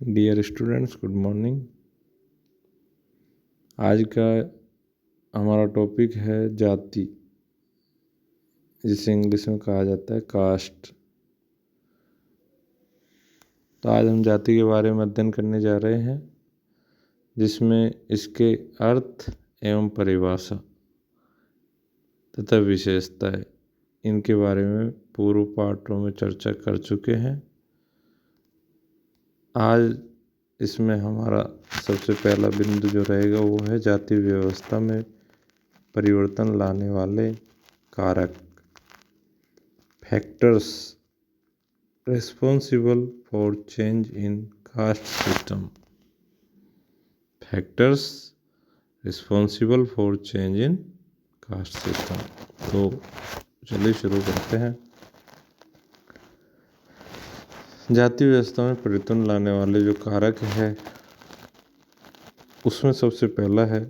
Dear students, good morning. आज का हमारा टॉपिक है जाति, जिसे इंग्लिश में कहा जाता है कास्ट। तो आज हम जाति के बारे में अध्ययन करने जा रहे हैं, जिसमें इसके अर्थ एवं परिभाषा तथा विशेषताएं, इनके बारे में पूर्व पाठों में चर्चा कर चुके हैं। आज इसमें हमारा सबसे पहला बिंदु जो रहेगा वो है जाति व्यवस्था में परिवर्तन लाने वाले कारक, factors responsible for change in caste system. Factors responsible for change in caste system. तो चलिए शुरू करते हैं। जाति व्यवस्था में परिवर्तन लाने वाले जो कारक है, उसमें सबसे पहला है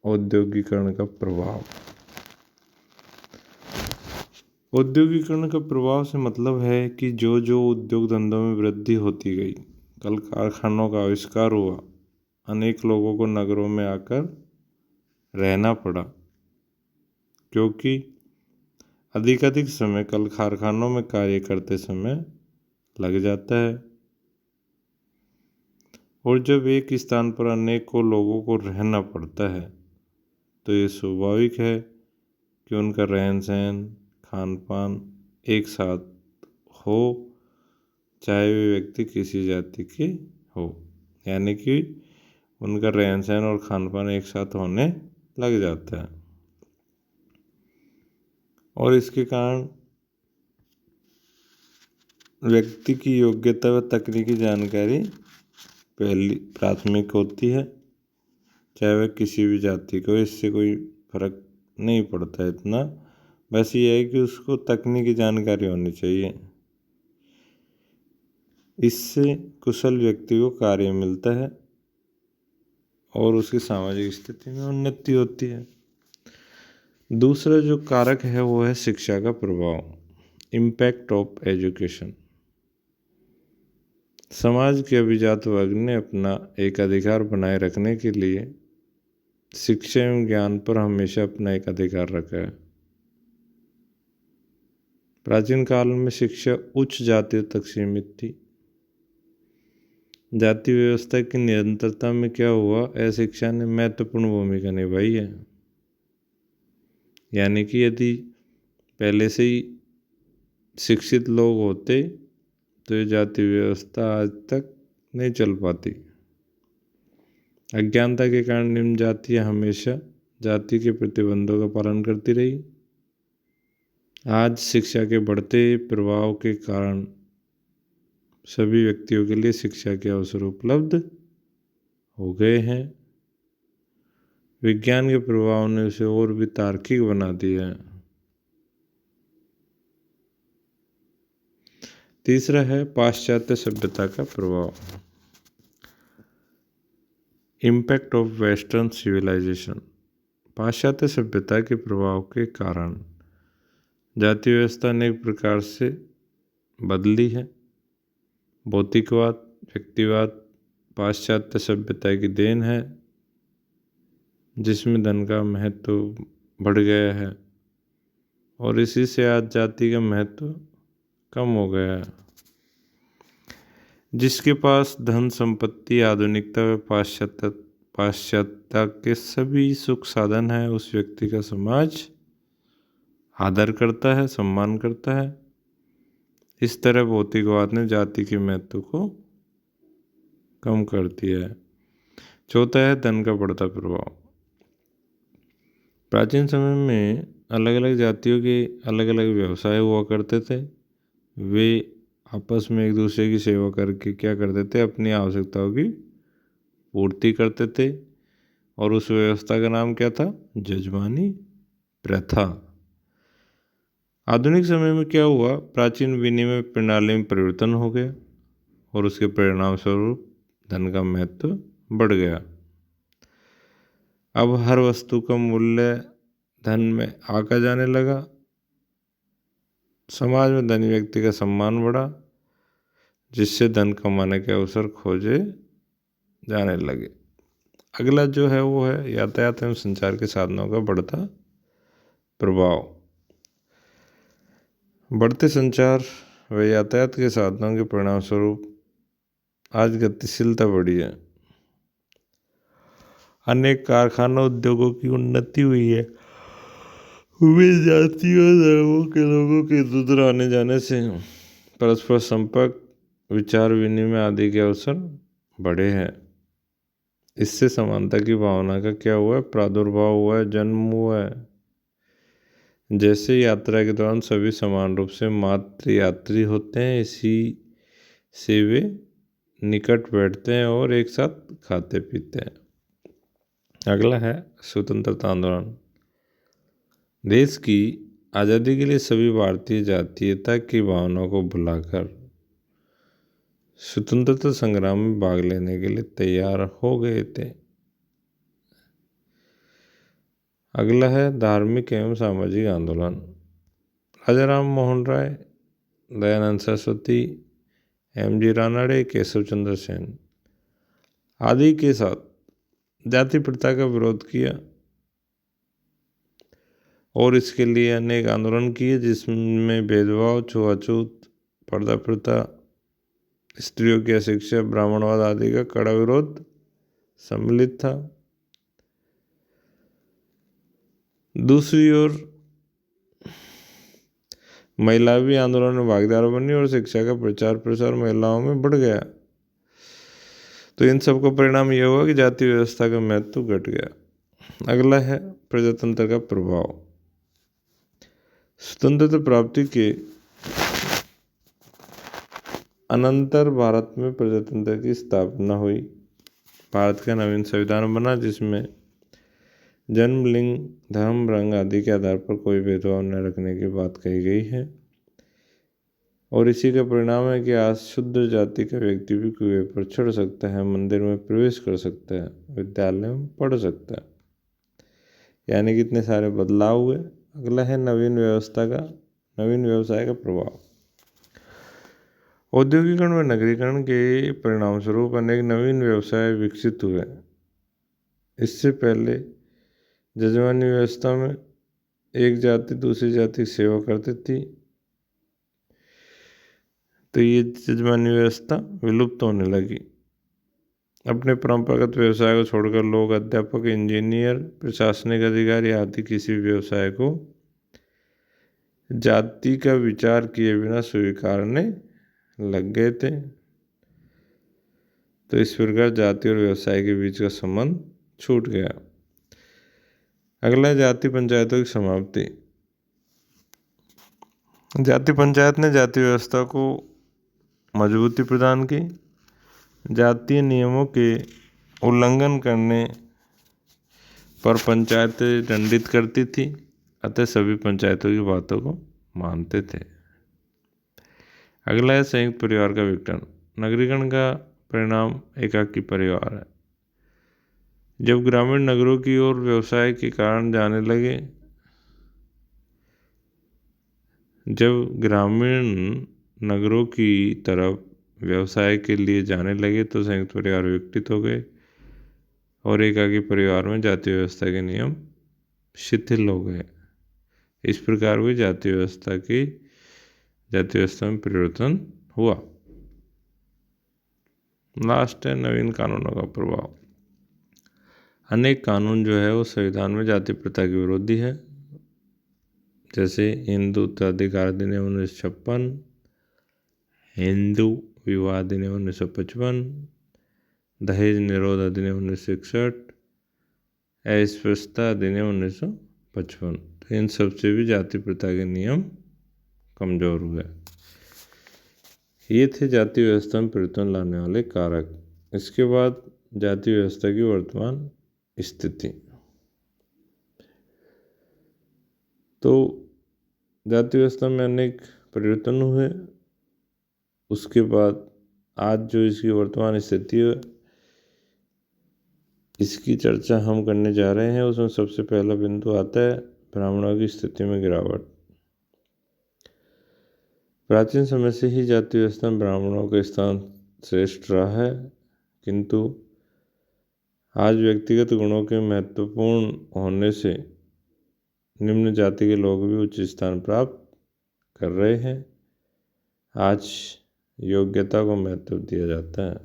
औद्योगिकरण का प्रभाव। औद्योगिकरण का प्रभाव से मतलब है कि जो जो उद्योग धंधों में वृद्धि होती गई, कल कारखानों का आविष्कार हुआ, अनेक लोगों को नगरों में आकर रहना पड़ा, क्योंकि अधिकाधिक समय कल कारखानों में कार्य करते समय लग जाता है। और जब एक स्थान पर अनेकों लोगों को रहना पड़ता है, तो ये स्वाभाविक है कि उनका रहन सहन, खान पान एक साथ हो, चाहे वे व्यक्ति किसी जाति के हो, यानी कि उनका रहन सहन और खान पान एक साथ होने लग जाता है। और इसके कारण व्यक्ति की योग्यता व तकनीकी जानकारी पहली प्राथमिक होती है, चाहे वह किसी भी जाति को। इससे कोई फर्क नहीं पड़ता इतना, बस ये है कि उसको तकनीकी जानकारी होनी चाहिए। इससे कुशल व्यक्ति को कार्य मिलता है और उसकी सामाजिक स्थिति में उन्नति होती है। दूसरा जो कारक है वो है शिक्षा का प्रभाव, इम्पैक्ट ऑफ एजुकेशन। समाज के अभिजात वर्ग ने अपना एकाधिकार बनाए रखने के लिए शिक्षा एवं ज्ञान पर हमेशा अपना एक अधिकार रखा है। प्राचीन काल में शिक्षा उच्च जातियों तक सीमित थी। जाति व्यवस्था की निरंतरता में क्या हुआ, अशिक्षा ने महत्वपूर्ण भूमिका निभाई है। यानी कि यदि पहले से ही शिक्षित लोग होते तो ये जाति व्यवस्था आज तक नहीं चल पाती। अज्ञानता के कारण निम्न जातियाँ हमेशा जाति के प्रतिबंधों का पालन करती रही। आज शिक्षा के बढ़ते प्रभाव के कारण सभी व्यक्तियों के लिए शिक्षा के अवसर उपलब्ध हो गए हैं। विज्ञान के प्रभाव ने उसे और भी तार्किक बना दिया है। तीसरा है पाश्चात्य सभ्यता का प्रभाव, इम्पैक्ट ऑफ वेस्टर्न सिविलाइजेशन। पाश्चात्य सभ्यता के प्रभाव के कारण जाति व्यवस्था अनेक प्रकार से बदली है। भौतिकवाद, व्यक्तिवाद पाश्चात्य सभ्यता की देन है, जिसमें धन का महत्व बढ़ गया है और इसी से आज जाति का महत्व कम हो गया है। जिसके पास धन संपत्ति, आधुनिकता व पाश्चात्य के सभी सुख साधन है, उस व्यक्ति का समाज आदर करता है, सम्मान करता है। इस तरह भौतिकवाद ने जाति के महत्व को कम कर दिया है। चौथा है धन का बढ़ता प्रभाव। प्राचीन समय में अलग अलग जातियों के अलग अलग व्यवसाय हुआ करते थे। वे आपस में एक दूसरे की सेवा करके क्या करते थे, अपनी आवश्यकताओं की पूर्ति करते थे। और उस व्यवस्था का नाम क्या था, जजमानी प्रथा। आधुनिक समय में क्या हुआ, प्राचीन विनिमय प्रणाली में परिवर्तन हो गया और उसके परिणाम स्वरूप धन का महत्व बढ़ गया। अब हर वस्तु का मूल्य धन में आका जाने लगा। समाज में धनी व्यक्ति का सम्मान बढ़ा, जिससे धन कमाने के अवसर खोजे जाने लगे। अगला जो है वो है यातायात एवं संचार के साधनों का बढ़ता प्रभाव। बढ़ते संचार व यातायात के साधनों के परिणाम स्वरूप आज गतिशीलता बढ़ी है। अनेक कारखानों उद्योगों की उन्नति हुई है। विभिन्न जातियों धर्मों के लोगों के इधर आने जाने से परस्पर संपर्क, विचार विनिमय आदि के अवसर बढ़े हैं। इससे समानता की भावना का क्या हुआ है? प्रादुर्भाव हुआ है, जन्म हुआ है। जैसे यात्रा के दौरान सभी समान रूप से मात्र यात्री होते हैं, इसी से वे निकट बैठते हैं और एक साथ खाते पीते हैं। अगला है स्वतंत्रता आंदोलन। देश की आज़ादी के लिए सभी भारतीय जातीयता की भावना को भुलाकर स्वतंत्रता संग्राम में भाग लेने के लिए तैयार हो गए थे। अगला है धार्मिक एवं सामाजिक आंदोलन। राजा राम मोहन राय, दयानंद सरस्वती, एम.जी. रानड़े, केशव चंद्र सेन आदि के साथ जाति प्रथा का विरोध किया और इसके लिए अनेक आंदोलन किए, जिसमें भेदभाव, छुआछूत, पर्दा प्रथा, स्त्रियों की अशिक्षा, ब्राह्मणवाद आदि का कड़ा विरोध सम्मिलित था। दूसरी ओर महिला भी आंदोलन में भागीदार बनी और शिक्षा का प्रचार प्रसार महिलाओं में बढ़ गया। तो इन सब का परिणाम यह हुआ कि जाति व्यवस्था का महत्व घट गया। अगला है प्रजातंत्र का प्रभाव। स्वतंत्रता प्राप्ति के अनंतर भारत में प्रजातंत्र की स्थापना हुई। भारत का नवीन संविधान बना, जिसमें जन्म, लिंग, धर्म, रंग आदि के आधार पर कोई भेदभाव न रखने की बात कही गई है। और इसी का परिणाम है कि आज शुद्ध जाति का व्यक्ति भी कुएं पर चढ़ सकता है, मंदिर में प्रवेश कर सकता है, विद्यालय में पढ़ सकता है। यानी कि इतने सारे बदलाव हुए। अगला है नवीन व्यवसाय का प्रभाव। औद्योगिकरण व नगरीकरण के परिणाम स्वरूप अनेक नवीन व्यवसाय विकसित हुए। इससे पहले जजमानी व्यवस्था में एक जाति दूसरी जाति की सेवा करती थी, तो ये जजमानी व्यवस्था विलुप्त होने लगी। अपने परंपरागत व्यवसाय को छोड़कर लोग अध्यापक, इंजीनियर, प्रशासनिक अधिकारी आदि किसी भी व्यवसाय को जाति का विचार किए बिना स्वीकारने लग गए थे। तो इस प्रकार जाति और व्यवसाय के बीच का संबंध छूट गया। अगला जाति पंचायतों की समाप्ति। जाति पंचायत ने जाति व्यवस्था को मजबूती प्रदान की। जातीय नियमों के उल्लंघन करने पर पंचायतें दंडित करती थी, अतः सभी पंचायतों की बातों को मानते थे। अगला है संयुक्त परिवार का विघटन। नगरीकरण का परिणाम एकाकी परिवार है। जब ग्रामीण नगरों की ओर व्यवसाय के कारण जाने लगे, जब ग्रामीण नगरों की तरफ व्यवसाय के लिए जाने लगे तो संयुक्त परिवार विकसित हो गए और एकाकी परिवार में जाति व्यवस्था के नियम शिथिल हो गए। इस प्रकार भी जाति व्यवस्था में परिवर्तन हुआ। लास्ट है नवीन कानूनों का प्रभाव। अनेक कानून जो है वो संविधान में जाति प्रथा के विरोधी है, जैसे हिंदू उत्तराधिकार अधिनियम 1956, हिंदू विवाह अधिनियम 1955, दहेज निरोध अधिनियम 1961, अस्पृश्यता अधिनियम 1955। तो इन सब से भी जाति प्रथा के नियम कमजोर हुए। ये थे जाति व्यवस्था में परिवर्तन लाने वाले कारक। इसके बाद जाति व्यवस्था की वर्तमान स्थिति। तो जाति व्यवस्था में अनेक परिवर्तन हुए। उसके बाद आज जो इसकी वर्तमान स्थिति है, इसकी चर्चा हम करने जा रहे हैं। उसमें सबसे पहला बिंदु आता है ब्राह्मणों की स्थिति में गिरावट। प्राचीन समय से ही जाति व्यवस्था में ब्राह्मणों का स्थान श्रेष्ठ रहा है, किंतु आज व्यक्तिगत गुणों के महत्वपूर्ण होने से निम्न जाति के लोग भी उच्च स्थान प्राप्त कर रहे हैं। आज योग्यता को महत्व दिया जाता है।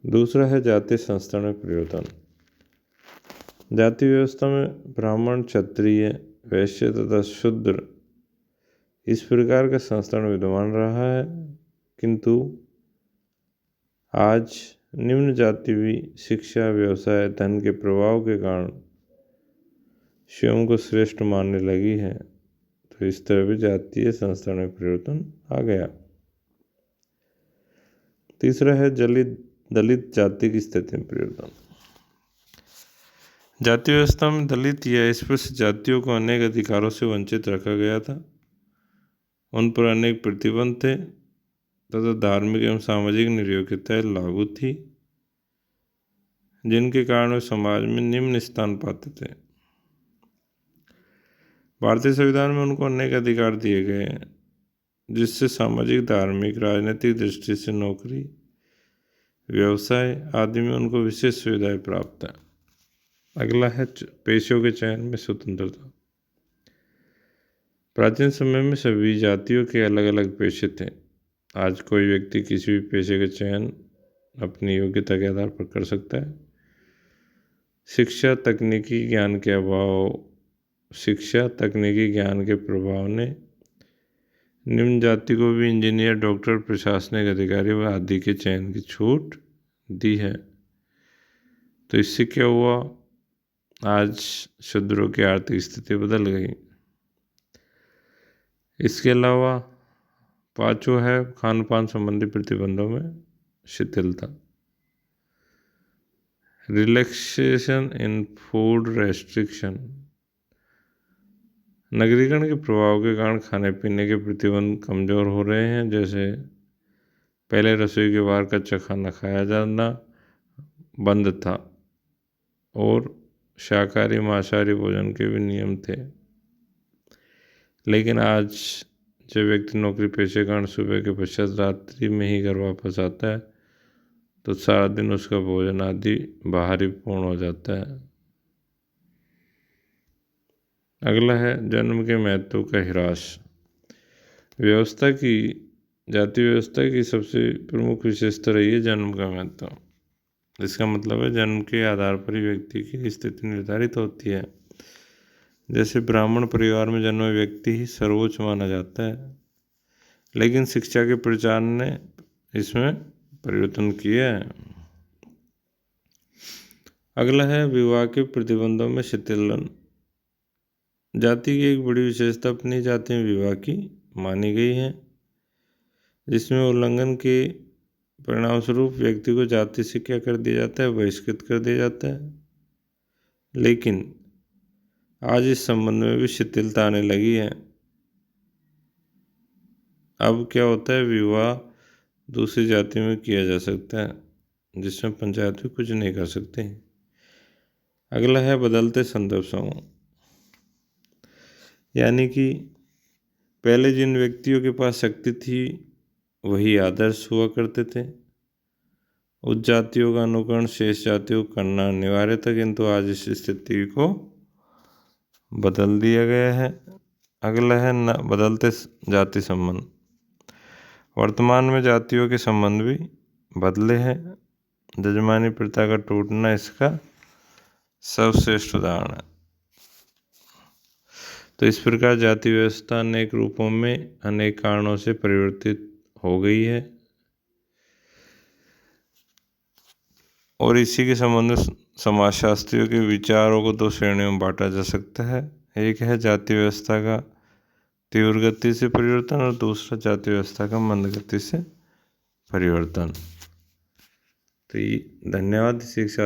दूसरा है जाति संस्थान में परिवर्तन। जाति व्यवस्था में ब्राह्मण, क्षत्रिय, वैश्य तथा शूद्र इस प्रकार का संस्थान विद्यमान रहा है, किंतु आज निम्न जाति भी शिक्षा, व्यवसाय, धन के प्रभाव के कारण स्वयं को श्रेष्ठ मानने लगी है। तो इस तरह भी जातीय संस्थान में परिवर्तन आ गया। तीसरा है दलित जाति की स्थिति में परिवर्तन। जाति व्यवस्था में दलित या स्पृश्य जातियों को अनेक अधिकारों से वंचित रखा गया था। उन पर अनेक प्रतिबंध थे तथा धार्मिक एवं सामाजिक नियोक्ताएं लागू थी, जिनके कारण वे समाज में निम्न स्थान पाते थे। भारतीय संविधान में उनको अनेक अधिकार दिए गए हैं, जिससे सामाजिक, धार्मिक, राजनीतिक दृष्टि से नौकरी, व्यवसाय आदि में उनको विशेष सुविधाएं प्राप्त हैं। अगला है पेशों के चयन में स्वतंत्रता। प्राचीन समय में सभी जातियों के अलग अलग पेशे थे। आज कोई व्यक्ति किसी भी पेशे का चयन अपनी योग्यता के आधार पर कर सकता है। शिक्षा तकनीकी ज्ञान के प्रभाव ने निम्न जाति को भी इंजीनियर, डॉक्टर, प्रशासनिक अधिकारी व आदि के चयन की छूट दी है। तो इससे क्या हुआ, आज शूद्रों की आर्थिक स्थिति बदल गई। इसके अलावा पांचवा है खान पान संबंधी प्रतिबंधों में शिथिलता। Relaxation in food restriction. नगरीकरण के प्रभाव के कारण खाने पीने के प्रतिबंध कमजोर हो रहे हैं। जैसे पहले रसोई के बाहर कच्चा खाना खाया जाना बंद था और शाकाहारी, मांसाहारी भोजन के भी नियम थे। लेकिन आज जब व्यक्ति नौकरी पेशे के कारण सुबह के पश्चात रात्रि में ही घर वापस आता है, तो सारा दिन उसका भोजन आदि बाहर ही पूर्ण हो जाता है। अगला है जन्म के महत्व का ह्रास। जाति व्यवस्था की सबसे प्रमुख विशेषता रही है जन्म का महत्व। इसका मतलब है जन्म के आधार पर ही व्यक्ति की स्थिति निर्धारित होती है। जैसे ब्राह्मण परिवार में जन्मे व्यक्ति ही सर्वोच्च माना जाता है, लेकिन शिक्षा के प्रचार ने इसमें परिवर्तन किया है। अगला है विवाह के प्रतिबंधों में शिथिलन। जाति की एक बड़ी विशेषता अपनी जाति में विवाह की मानी गई है, जिसमें उल्लंघन के परिणाम स्वरूप व्यक्ति को जाति से क्या कर दिया जाता है, बहिष्कृत कर दिया जाता है। लेकिन आज इस संबंध में भी शिथिलता आने लगी है। अब क्या होता है, विवाह दूसरी जाति में किया जा सकता है, जिसमें पंचायत भी कुछ नहीं कर सकते। अगला है बदलते संदर्भ समूह। यानी कि पहले जिन व्यक्तियों के पास शक्ति थी वही आदर्श हुआ करते थे। उच्च जातियों का अनुकरण शेष जातियों को करना अनिवार्य था, किंतु आज इस स्थिति को बदल दिया गया है। अगला है बदलते जाति संबंध। वर्तमान में जातियों के संबंध भी बदले हैं। जजमानी प्रथा का टूटना इसका सर्वश्रेष्ठ उदाहरण है। तो इस प्रकार जाति व्यवस्था अनेक रूपों में अनेक कारणों से परिवर्तित हो गई है और इसी के संबंध में समाजशास्त्रियों के विचारों को दो श्रेणियों में बांटा जा सकता है। एक है जाति व्यवस्था का तीव्र गति से परिवर्तन और दूसरा जाति व्यवस्था का मंद गति से परिवर्तन। तो धन्यवाद। शिक्षा